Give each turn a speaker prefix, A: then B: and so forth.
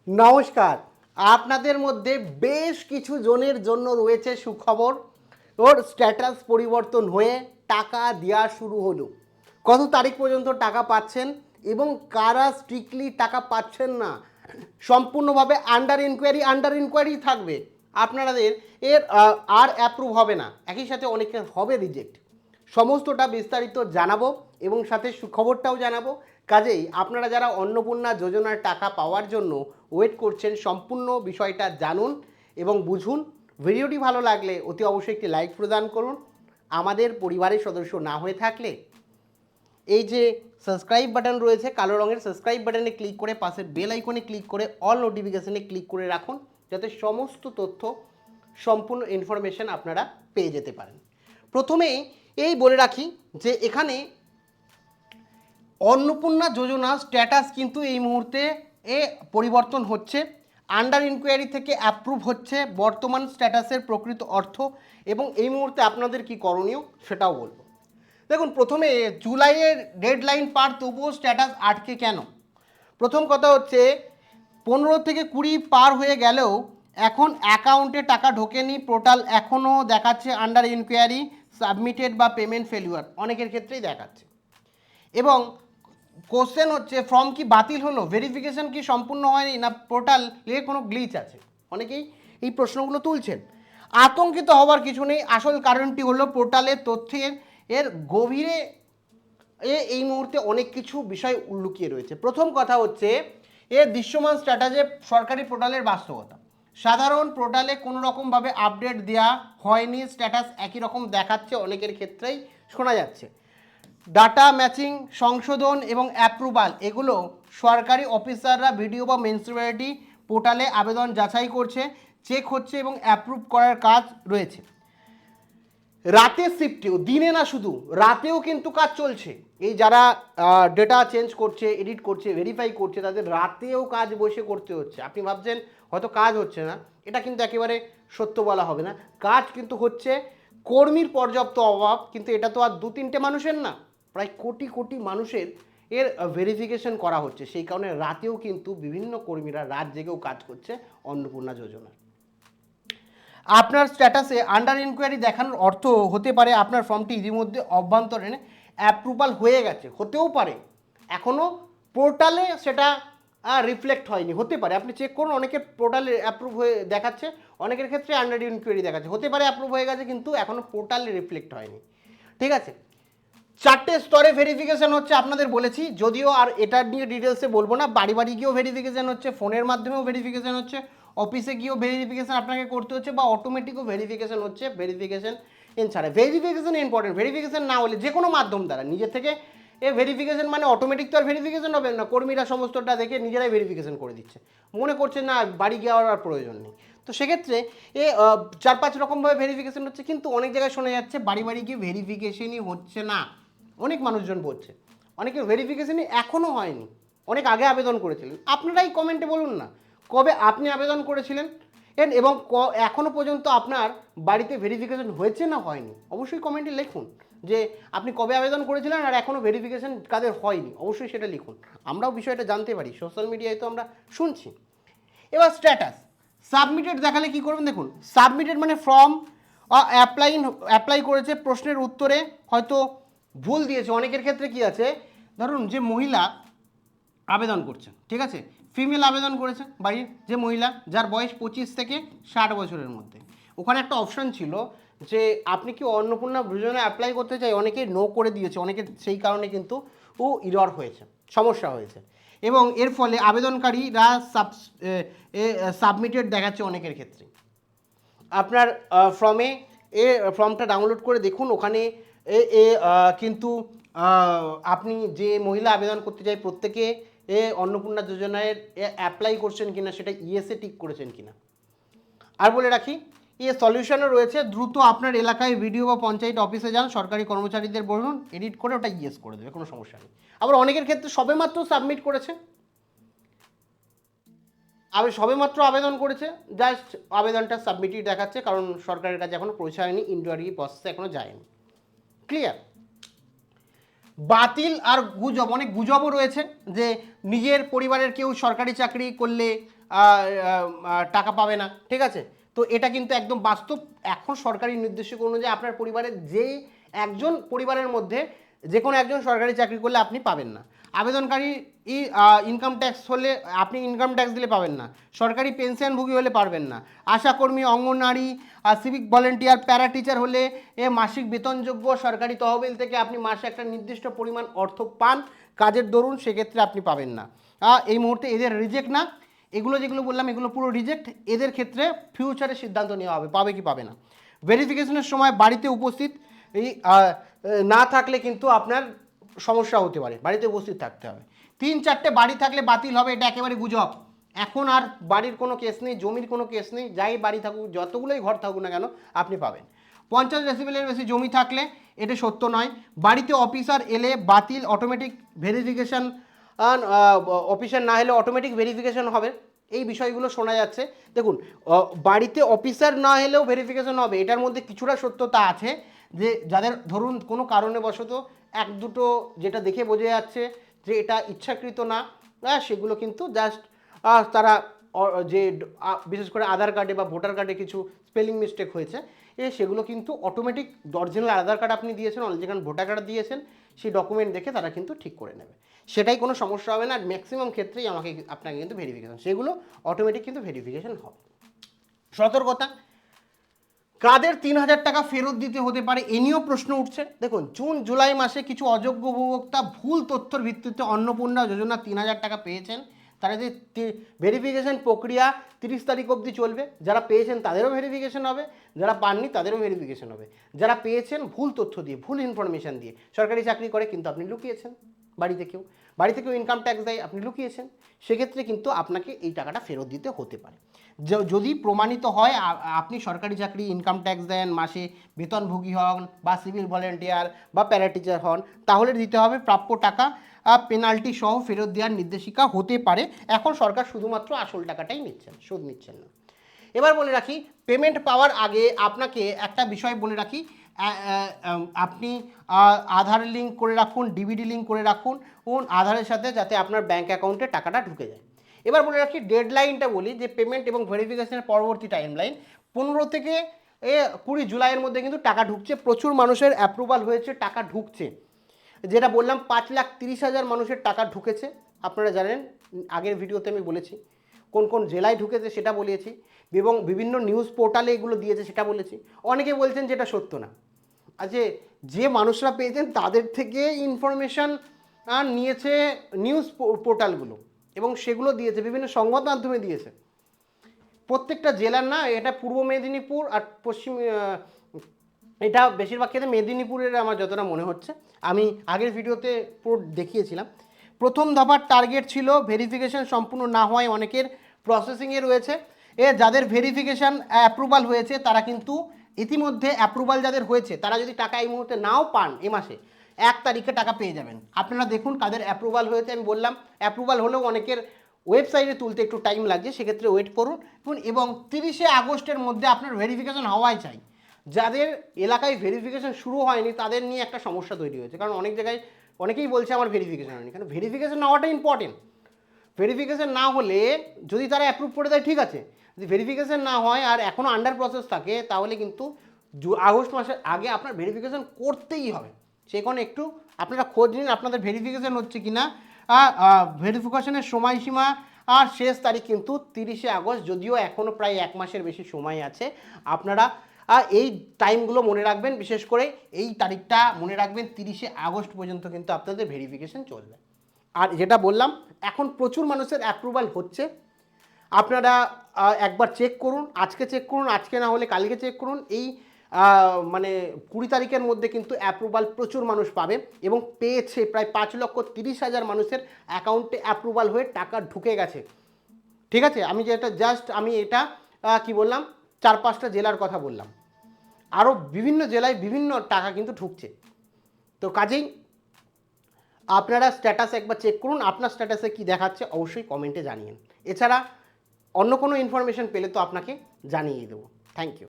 A: নমস্কার। আপনাদের মধ্যে বেশ কিছু জনের জন্য রয়েছে সুখবর। ওর স্ট্যাটাস পরিবর্তন হয়ে টাকা দেওয়া শুরু হলো। কত তারিখ পর্যন্ত টাকা পাচ্ছেন এবং কারা স্ট্রিক্টলি টাকা পাচ্ছেন না, সম্পূর্ণভাবে আন্ডার ইনকোয়ারি থাকবে। আপনাদের এর আর অ্যাপ্রুভ হবে না, একই সাথে অনেকের হবে রিজেক্ট। সমস্তটা বিস্তারিত জানাবো এবং সাথে সুখবরটাও জানাবো। কাজেই আপনারা যারা অন্নপূর্ণা যোজনার টাকা পাওয়ার জন্য ওয়েট করছেন, সম্পূর্ণ বিষয়টা জানুন এবং বুঝুন। ভিডিওটি ভালো লাগলে অতি অবশ্যই একটি লাইক প্রদান করুন। আমাদের পরিবারের সদস্য না হয়ে থাকলে এই যে সাবস্ক্রাইব বাটন রয়েছে, কালো রঙের সাবস্ক্রাইব বাটনে ক্লিক করে পাশের বেল আইকনে ক্লিক করে অল নোটিফিকেশনে ক্লিক করে রাখুন, যাতে সমস্ত তথ্য সম্পূর্ণ ইনফরমেশন আপনারা পেয়ে যেতে পারেন। প্রথমেই এই বলে রাখি যে এখানে অন্নপূর্ণা যোজনা স্ট্যাটাস কিন্তু এই মুহূর্তে পরিবর্তন হচ্ছে। আন্ডার ইনকোয়ারি থেকে অ্যাপ্রুভ হচ্ছে বর্তমান স্ট্যাটাসের প্রকৃত অর্থ, এবং এই মুহূর্তে আপনাদের কি করণীয় সেটাও বলবো। দেখুন, প্রথমে জুলাইয়ের ডেডলাইন পার, তবুও স্ট্যাটাস আটকে কেন? প্রথম কথা হচ্ছে 15 থেকে 20 পার হয়ে গেলেও এখন অ্যাকাউন্টে টাকা ঢোকেনি। পোর্টাল এখনও দেখাচ্ছে আন্ডার ইনকোয়ারি, সাবমিটেড বা পেমেন্ট ফেলিওর, অনেকের ক্ষেত্রেই দেখাচ্ছে। এবং কোশ্চেন হচ্ছে ফর্ম কি বাতিল হলো, ভেরিফিকেশন কি সম্পূর্ণ হয়নি, না পোর্টালে কোনো গ্লিচ আছে? অনেকেই এই প্রশ্নগুলো তুলছেন। আতঙ্কিত হওয়ার কিছু নেই। আসল কারণটি হলো পোর্টালের তথ্যের গভীরে এই মুহূর্তে অনেক কিছু বিষয় লুকিয়ে রয়েছে। প্রথম কথা হচ্ছে দৃশ্যমান স্ট্যাটাসে সরকারি পোর্টালের বাস্তবতা। সাধারণ পোর্টালে কোনো রকমভাবে আপডেট দেওয়া হয়নি, স্ট্যাটাস একই রকম দেখাচ্ছে, অনেকের ক্ষেত্রেই শোনা যাচ্ছে। ডাটা ম্যাচিং, সংশোধন এবং অ্যাপ্রুভাল, এগুলো সরকারি অফিসাররা ভিডিও বা মিউনিসিপ্যালিটি পোর্টালে আবেদন যাচাই করছে, চেক হচ্ছে এবং অ্যাপ্রুভ করার কাজ রয়েছে। রাতের শিফটেও, দিনে না শুধু রাতেও কিন্তু কাজ চলছে। এই যারা ডেটা চেঞ্জ করছে, এডিট করছে, ভেরিফাই করছে, তাদের রাতেও কাজ বসে করতে হচ্ছে। আপনি ভাবছেন হয়তো কাজ হচ্ছে না, এটা কিন্তু একেবারে সত্য বলা হবে না। কাজ কিন্তু হচ্ছে, কর্মীর পর্যাপ্ত অভাব, কিন্তু এটা তো আর 2-3টে মানুষের না, প্রায় কোটি কোটি মানুষের এর ভেরিফিকেশন করা হচ্ছে। সেই কারণে রাতেও কিন্তু বিভিন্ন কর্মীরা রাত জেগেও কাজ করছে অন্নপূর্ণা যোজনার। আপনার স্ট্যাটাসে আন্ডার ইনকোয়ারি দেখানোর অর্থ হতে পারে আপনার ফর্মটি ইতিমধ্যে অভ্যন্তরীণ অ্যাপ্রুভাল হয়ে গেছে, হতেও পারে এখনও পোর্টালে সেটা রিফ্লেক্ট হয়নি, হতে পারে। আপনি চেক করুন, অনেকের পোর্টালে অ্যাপ্রুভ হয়ে দেখাচ্ছে, অনেকের ক্ষেত্রে আন্ডার ইনকোয়ারি দেখাচ্ছে, হতে পারে অ্যাপ্রুভ হয়ে গেছে কিন্তু এখনও পোর্টালে রিফ্লেক্ট হয়নি। ঠিক আছে, 4টে স্তরে ভেরিফিকেশন হচ্ছে আপনাদের বলেছি, যদিও আর এটা নিয়ে ডিটেলসে বলবো না। বাড়ি বাড়ি গিয়েও ভেরিফিকেশন হচ্ছে, ফোনের মাধ্যমেও ভেরিফিকেশন হচ্ছে, অফিসে গিয়েও ভেরিফিকেশন আপনাকে করতে হচ্ছে, বা অটোমেটিকও ভেরিফিকেশন হচ্ছে। ভেরিফিকেশন ছাড়া ভেরিফিকেশন ইম্পর্টেন্ট। ভেরিফিকেশন না হলে যে কোনো মাধ্যম দ্বারা নিজে থেকে ভেরিফিকেশন, মানে অটোমেটিক তো আর ভেরিফিকেশন হবে না, কর্মীরা সমস্তটা দেখে নিজেরাই ভেরিফিকেশন করে দিচ্ছে, মনে করছে না বাড়ি যাওয়ার আর প্রয়োজন নেই। তো সেক্ষেত্রে 4-5 রকমভাবে ভেরিফিকেশন হচ্ছে, কিন্তু অনেক জায়গায় শোনা যাচ্ছে বাড়ি বাড়ি গিয়ে ভেরিফিকেশনই হচ্ছে না। অনেক মানুষজন বলছে, অনেকের ভেরিফিকেশনই এখনও হয়নি, অনেক আগে আবেদন করেছিলেন। আপনারাই কমেন্টে বলুন না কবে আপনি আবেদন করেছিলেন এবং এখনও পর্যন্ত আপনার বাড়িতে ভেরিফিকেশন হয়েছে না হয়নি, অবশ্যই কমেন্টে লিখুন যে আপনি কবে আবেদন করেছিলেন আর এখনও ভেরিফিকেশন কাদের হয়নি, অবশ্যই সেটা লিখুন, আমরাও বিষয়টা জানতে পারি। সোশ্যাল মিডিয়ায় তো আমরা শুনছি। এবার স্ট্যাটাস সাবমিটেড দেখালে কি করবেন? দেখুন, সাবমিটেড মানে ফর্ম অ্যাপ্লাই করেছে, প্রশ্নের উত্তরে হয়তো ভুল দিয়েছে। অনেকের ক্ষেত্রে কি আছে, ধরুন যে মহিলা আবেদন করছে, ঠিক আছে, ফিমেল আবেদন করেছে, বাড়ির যে মহিলা যার বয়স 25 থেকে 60 বছরের মধ্যে, ওখানে একটা অপশান ছিল যে আপনি কি অন্নপূর্ণা যোজনায় অ্যাপ্লাই করতে চাই, অনেকে নো করে দিয়েছে, অনেকে সেই কারণে কিন্তু ইরর হয়েছে, সমস্যা হয়েছে, এবং এর ফলে আবেদনকারীরা সাবমিটেড দেখাচ্ছে অনেকের ক্ষেত্রে। আপনার ফর্মটা ডাউনলোড করে দেখুন, ওখানে কিন্তু আপনি যে মহিলা আবেদন করতে চাই প্রত্যেকে অন্নপূর্ণা যোজনায় অ্যাপ্লাই করছেন কিনা সেটা ইয়েসে টিক করেছেন কিনা। আর বলে রাখি, সলিউশনও রয়েছে, দ্রুত আপনার এলাকায় ভিডিও বা পঞ্চায়েত অফিসে যান, সরকারি কর্মচারীদের বলুন এডিট করে ওটা ইয়েস করে দেবে, কোনো সমস্যা নেই। আবার অনেকের ক্ষেত্রে সবেমাত্র সাবমিট করেছে, সবেমাত্র আবেদন করেছে, জাস্ট আবেদনটা সাবমিটই দেখাচ্ছে, কারণ সরকারের কাছে এখনও পৌঁছায়নি, ইন্টারভিউ প্রসেসে এখনও যায়নি। ক্লিয়ার? বাতিল আর গুজব, অনেক গুজবও রয়েছে যে নিজের পরিবারের কেউ সরকারি চাকরি করলে টাকা পাবে না, ঠিক আছে। তো এটা কিন্তু একদম বাস্তব। এখন সরকারি নির্দেশিকা অনুযায়ী আপনার পরিবারের যেই একজন পরিবারের মধ্যে যে কোনো একজন সরকারি চাকরি করলে আপনি পাবেন না। আবেদনকারী ইনকাম ট্যাক্স হলে আপনি ইনকাম ট্যাক্স দিলে পাবেন না। সরকারি পেনশনভোগী হলে পারবেন না। আশাকর্মী, anganwadi, civic volunteer, para teacher হলে মাসিক বেতনযোগ্য সরকারি তহবিল থেকে আপনি মাসে একটা নির্দিষ্ট পরিমাণ অর্থ পান কাজের দরুন, সেক্ষেত্রে আপনি পাবেন না। এই মুহূর্তে এদের রিজেক্ট না, এগুলো যেগুলো বললাম এগুলো পুরো রিজেক্ট। এদের ক্ষেত্রে ফিউচারে সিদ্ধান্ত নেওয়া হবে পাবে কি পাবে না। ভেরিফিকেশনের সময় বাড়িতে উপস্থিত এই না থাকলে কিন্তু আপনার সমস্যা হতে পারে, বাড়িতে উপস্থিত থাকতে হবে। 3-4টে বাড়ি থাকলে বাতিল হবে, এটা একেবারে গুজব। এখন আর বাড়ির কোনো কেস নেই, জমির কোনো কেস নেই, যাই বাড়ি থাকুক, যতগুলোই ঘর থাকুক না কেন আপনি পাবেন। 50 ডেসিবেলের বেশি জমি থাকলে এটা সত্য নয়। বাড়িতে অফিসার এলে বাতিল, অটোমেটিক ভেরিফিকেশান, অফিসার না হলে অটোমেটিক ভেরিফিকেশন হবে, এই বিষয়গুলো শোনা যাচ্ছে। দেখুন, বাড়িতে অফিসার না হলেও ভেরিফিকেশন হবে, এটার মধ্যে কিছুটা সত্যতা আছে। যে যাদের ধরুন কোনো কারণবশত 1-2 যেটা দেখে বোঝা যাচ্ছে যে এটা ইচ্ছাকৃত না, সেগুলো কিন্তু জাস্ট তারা যে বিশেষ করে আধার কার্ডে বা ভোটার কার্ডে কিছু স্পেলিং মিস্টেক হয়েছে, সেগুলো কিন্তু অটোমেটিক অরিজিনাল আধার কার্ড আপনি দিয়েছেন, অরিজিনাল ভোটার কার্ড দিয়েছেন, সেই ডকুমেন্ট দেখে তারা কিন্তু ঠিক করে নেবে, সেটাই কোনো সমস্যা হবে না। আর ম্যাক্সিমাম ক্ষেত্রেই আপনাকে কিন্তু ভেরিফিকেশন, সেগুলো অটোমেটিক কিন্তু ভেরিফিকেশন হবে। সতর্কতা, কাদের 3000 টাকা ফেরত দিতে হতে পারে এ নিয়েও প্রশ্ন উঠছে। দেখুন, জুন জুলাই মাসে কিছু অযোগ্য উপভোক্তা ভুল তথ্যের ভিত্তিতে অন্নপূর্ণা যোজনা 3000 টাকা পেয়েছেন। তারা যে ভেরিফিকেশন প্রক্রিয়া 30 তারিখ অবধি চলবে, যারা পেয়েছেন তাদেরও ভেরিফিকেশন হবে, যারা পাননি তাদেরও ভেরিফিকেশন হবে। যারা পেয়েছেন ভুল তথ্য দিয়ে, ভুল ইনফরমেশান দিয়ে, সরকারি চাকরি করে কিন্তু আপনি লুকিয়েছেন, বাড়ি থেকেও ইনকাম ট্যাক্স দেয়, আপনি লুকিয়েছেন, সেক্ষেত্রে কিন্তু আপনাকে এই টাকাটা ফেরত দিতে হতে পারে। যদি প্রমাণিত হয় আপনি সরকারি চাকরি, ইনকাম ট্যাক্স দেন, মাসে বেতনভোগী হন বা সিভিল ভলেন্টিয়ার বা প্যারা টিচার হন, তাহলে দিতে হবে প্রাপ্য টাকা পেনাল্টি সহ ফেরত দেওয়ার নির্দেশিকা হতে পারে। এখন সরকার শুধুমাত্র আসল টাকাটাই নিচ্ছেন, সুদ নিচ্ছেন না। এবার বলে রাখি, পেমেন্ট পাওয়ার আগে আপনাকে একটা বিষয় বলে রাখি, আপনি আধার লিঙ্ক করে রাখুন, ডিবিডি লিঙ্ক করে রাখুন আধারের সাথে, যাতে আপনার ব্যাঙ্ক অ্যাকাউন্টে টাকাটা ঢুকে যায়। এবার বলে রাখি ডেডলাইনটা বলি, যে পেমেন্ট এবং ভেরিফিকেশনের পরবর্তী টাইমলাইন 15 থেকে 20 জুলাইয়ের মধ্যে কিন্তু টাকা ঢুকছে। প্রচুর মানুষের অ্যাপ্রুভাল হয়েছে, টাকা ঢুকছে। যেটা বললাম 5,30,000 মানুষের টাকা ঢুকেছে, আপনারা জানেন, আগের ভিডিওতে আমি বলেছি কোন কোন জেলায় ঢুকেছে সেটা বলেছি, এবং বিভিন্ন নিউজ পোর্টালে এগুলো দিয়েছে সেটা বলেছি। অনেকে বলছেন যেটা সত্য না, যে মানুষরা পেয়েছেন তাদের থেকে ইনফরমেশান নিয়েছে নিউজ পোর্টালগুলো, এবং সেগুলো দিয়েছে বিভিন্ন সংবাদ মাধ্যমে দিয়েছে। প্রত্যেকটা জেলার না, এটা পূর্ব মেদিনীপুর আর পশ্চিম, এটা বেশিরভাগ ক্ষেত্রে মেদিনীপুরের আমার যতটা মনে হচ্ছে, আমি আগের ভিডিওতে পুরো দেখিয়েছিলাম। প্রথম দফার টার্গেট ছিল ভেরিফিকেশন সম্পূর্ণ না হওয়ায় অনেকের প্রসেসিংয়ে রয়েছে। যাদের ভেরিফিকেশান অ্যাপ্রুভাল হয়েছে তারা কিন্তু ইতিমধ্যে, অ্যাপ্রুভাল যাদের হয়েছে তারা যদি টাকা এই মুহূর্তে নাও পান, এ মাসে 1 তারিখে টাকা পেয়ে যাবেন। আপনারা দেখুন কাদের অ্যাপ্রুভাল হয়েছে, আমি বললাম অ্যাপ্রুভাল হলেও অনেকের ওয়েবসাইটে তুলতে একটু টাইম লাগছে, সেক্ষেত্রে ওয়েট করুন। এবং 30শে আগস্টের মধ্যে আপনার ভেরিফিকেশন হওয়াই চাই। যাদের এলাকায় ভেরিফিকেশন শুরু হয়নি তাদের নিয়ে একটা সমস্যা তৈরি হয়েছে, কারণ অনেক জায়গায় অনেকেই বলছে আমার ভেরিফিকেশন হয়নি, কারণ ভেরিফিকেশন হওয়াটা ইম্পর্টেন্ট। ভেরিফিকেশন না হলে যদি তারা অ্যাপ্রুভ করে দেয় ঠিক আছে, যদি ভেরিফিকেশন না হয় আর এখনও আন্ডার প্রসেস থাকে, তাহলে কিন্তু আগস্ট মাসের আগে আপনার ভেরিফিকেশন করতেই হবে। সেখানে একটু আপনারা খোঁজ নিন আপনাদের ভেরিফিকেশন হচ্ছে কি না। ভেরিফিকেশনের সময়সীমা আর শেষ তারিখ কিন্তু 30শে আগস্ট, যদিও এখনও প্রায় 1 মাসের বেশি সময় আছে। আপনারা এই টাইমগুলো মনে রাখবেন, বিশেষ করে এই তারিখটা মনে রাখবেন, 30শে আগস্ট পর্যন্ত কিন্তু আপনাদের ভেরিফিকেশন চলবে। আর যেটা বললাম, এখন প্রচুর মানুষের অ্যাপ্রুভাল হচ্ছে, আপনারা একবার চেক করুন, আজকে চেক করুন, আজকে না হলে কালকে চেক করুন। এই 20 তারিখের মধ্যে কিন্তু অ্যাপ্রুভাল প্রচুর মানুষ পাবে, এবং পেয়েছে প্রায় 5,30,000 মানুষের অ্যাকাউন্টে অ্যাপ্রুভাল হয়ে টাকা ঢুকে গেছে। ঠিক আছে, আমি এটা কি বললাম, 4-5টা জেলার কথা বললাম, আরও বিভিন্ন জেলায় বিভিন্ন টাকা কিন্তু ঢুকছে। তো কাজেই আপনারা স্ট্যাটাস একবার চেক করুন, আপনার স্ট্যাটাসে কি দেখাচ্ছে অবশ্যই কমেন্টে জানিয়েন। এছাড়া অন্য কোনো ইনফরমেশন পেলে তো আপনাকে জানিয়ে দেবো। Thank you.